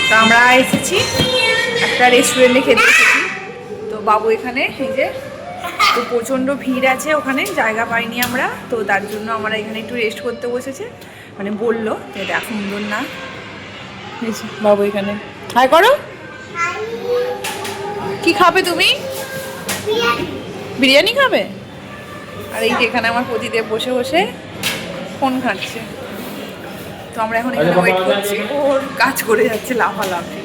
তো আমরা এসেছি একটা রেস্টুরেন্টে খেতে এসেছি। তো বাবু এখানে এই যে, তো প্রচণ্ড ভিড় আছে ওখানে, জায়গা পাইনি আমরা, তো তার জন্য আমরা এখানে একটু রেস্ট করতে বসেছে, মানে বললো তো এটা সুন্দর না। বাবু এখানে হাই করো। কি খাবে তুমি? বিরিয়ানি খাবে? আর এই যে এখানে আমার প্রতিদেব বসে বসে ফোন ঘাঁটছে। তো আমরা এখন এখানে ওয়েট করছি, ওর কাজ করে যাচ্ছে লাফালাফি।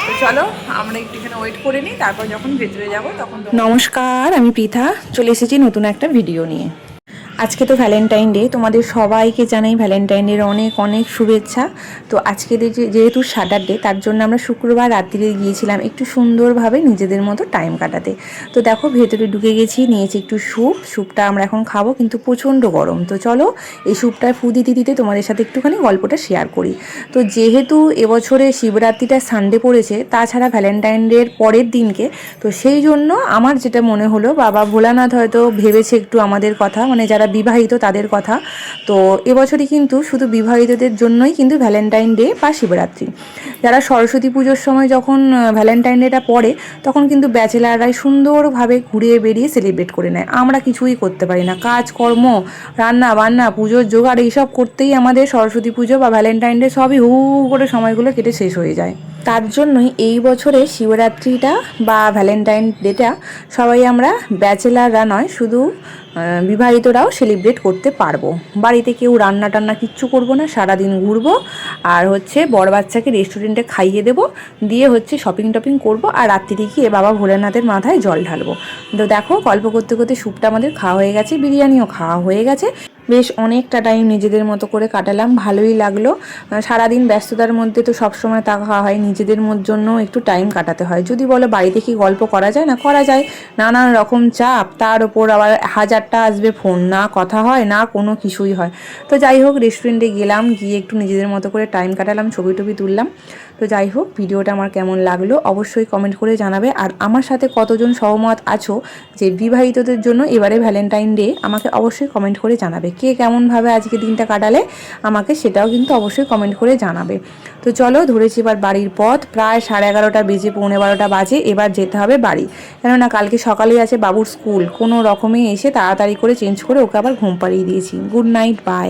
তো চলো আমরা একটু এখানে ওয়েট করে নিই, তারপর যখন ভেতরে যাবো তখন। নমস্কার, আমি পৃথা, চলে এসেছি নতুন একটা ভিডিও নিয়ে। আজকে তো ভ্যালেন্টাইন ডে, তোমাদের সবাইকে জানাই ভ্যালেন্টাইন ডের অনেক অনেক শুভেচ্ছা। তো আজকে যেহেতু স্যাটারডে, তার জন্য আমরা শুক্রবার রাত্রিরে গিয়েছিলাম একটু সুন্দরভাবে নিজেদের মতো টাইম কাটাতে। তো দেখো ভেতরে ঢুকে গেছি, নিয়েছি একটু স্যুপটা আমরা এখন খাবো, কিন্তু প্রচণ্ড গরম। তো চলো এই স্যুপটা ফু দিতে দিতে তোমাদের সাথে একটুখানি গল্পটা শেয়ার করি। তো যেহেতু এবছরে শিবরাত্রিটা সানডে পড়েছে, তাছাড়া ভ্যালেন্টাইন ডের পরের দিনকে, তো সেই জন্য আমার যেটা মনে হলো, বাবা ভোলানাথ হয়তো ভেবেছে একটু আমাদের কথা, মানে যারা বিবাহিত তাদের কথা। তো এবছরই কিন্তু শুধু বিবাহিতদের জন্যই কিন্তু ভ্যালেন্টাইন ডে বা শিবরাত্রি। যারা সরস্বতী পুজোর সময় যখন ভ্যালেন্টাইন ডেটা পড়ে, তখন কিন্তু ব্যাচেলাররাই সুন্দরভাবে ঘুরিয়ে বেরিয়ে সেলিব্রেট করে নেয়। আমরা কিছুই করতে পারি না, কাজকর্ম, রান্না বান্না, পুজোর জোগাড় এইসব করতেই আমাদের সরস্বতী পুজো বা ভ্যালেন্টাইন ডে সবই হু করে সময়গুলো কেটে শেষ হয়ে যায়। তার জন্যই এই বছরে শিবরাত্রিটা বা ভ্যালেন্টাইন ডেটা সবাই আমরা ব্যাচেলাররা নয়, শুধু বিবাহিতরাও সেলিব্রেট করতে পারবো। বাড়িতে কেউ রান্না টান্না কিচ্ছু করবো না, সারাদিন ঘুরবো, আর হচ্ছে বড় বাচ্চাকে রেস্টুরেন্টে খাইয়ে দেবো, দিয়ে হচ্ছে শপিং টপিং করবো, আর রাত্রিরে গিয়ে বাবা ভোলেনাথের মাথায় জল ঢালবো। তো দেখো গল্প করতে করতে স্যুপটা আমাদের খাওয়া হয়ে গেছে, বিরিয়ানিও খাওয়া হয়ে গেছে। বেশ অনেকটা টাইম নিজেদের মতো করে কাটালাম, ভালোই লাগলো। সারাদিন ব্যস্ততার মধ্যে তো সবসময় তা খাওয়া হয়, নিজেদের জন্য একটু টাইম কাটাতে হয়। যদি বলো বাড়িতে কি গল্প করা যায় না, করা যায়। নানান রকম চাপ, তার ওপর আবার হাজারটা আসবে ফোন, না কথা হয় না কোনো কিছুই হয়। তো যাই হোক রেস্টুরেন্টে গেলাম, গিয়ে একটু নিজেদের মতো করে টাইম কাটালাম, ছবি টবি তুললাম। তো যাই হোক ভিডিওটা আমার কেমন লাগলো অবশ্যই কমেন্ট করে জানাবে। আর আমার সাথে কতজন সহমত আছো যে বিবাহিতদের জন্য এবারে ভ্যালেন্টাইন ডে, আমাকে অবশ্যই কমেন্ট করে জানাবে। কে কেমনভাবে আজকে দিনটা কাটালে আমাকে সেটাও কিন্তু অবশ্যই কমেন্ট করে জানাবে। তো চলো ধরেছি এবার বাড়ির পথ, প্রায় 11:30 বেজে 11:45 বাজে, এবার যেতে হবে বাড়ি। কেননা কালকে সকালেই আছে বাবুর স্কুল, কোনো রকমে এসে তাড়াতাড়ি করে চেঞ্জ করে ওকে আবার ঘুম পাড়িয়ে দিয়েছি। Good night, by.